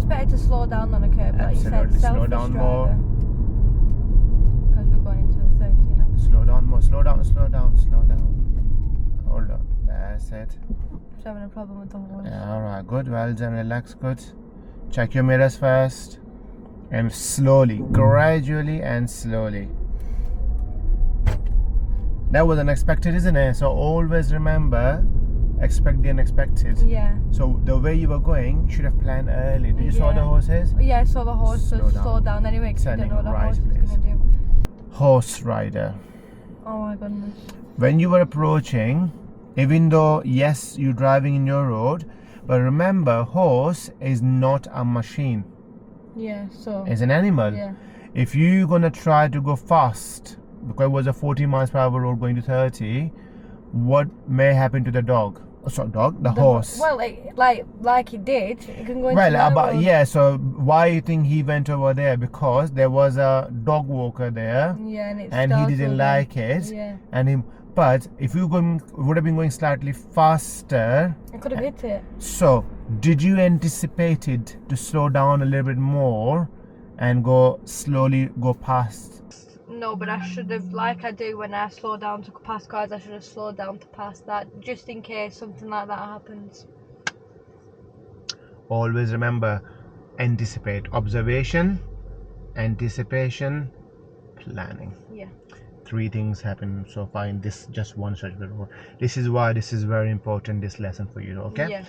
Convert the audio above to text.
just better to slow down on a curb, like you said. Absolutely. Slow Selfish down driver. more. Because we're going into a 30 now. Slow down more. Slow down, slow down, slow down. Hold on. That's it. Just having a problem with the horse. Yeah, alright, good. Well done. Relax, good. Check your mirrors first. And slowly, gradually and slowly. That was unexpected, isn't it? So always remember, expect the unexpected. Yeah. So the way you were going, you should have planned early. Did you saw the horses? Yeah, so the horse does slow down anyway, because you don't know what the horse is going to do. Horse rider. Oh my goodness. When you were approaching, even though, yes, you're driving in your road, but remember, horse is not a machine. Yeah, so. It's an animal. Yeah. If you're going to try to go fast, because it was a 40 miles per hour road going to 30, what may happen to the dog? Oh, sorry, the horse. Well, like he did. He can go into Well, yeah. So why you think he went over there? Because there was a dog walker there. Yeah, and he didn't like it. Yeah. And him. But if you would have been going slightly faster, I could have hit it. So, did you anticipate it to slow down a little bit more and go slowly go past? No, but I should have, like I do when I slow down to pass cars, I should have slowed down to pass that, just in case something like that happens. Always remember, anticipate. Observation, anticipation, planning. Yeah. 3 things happen so far in this just one stretch of the road. This is why this is very important, this lesson for you, okay? Yeah.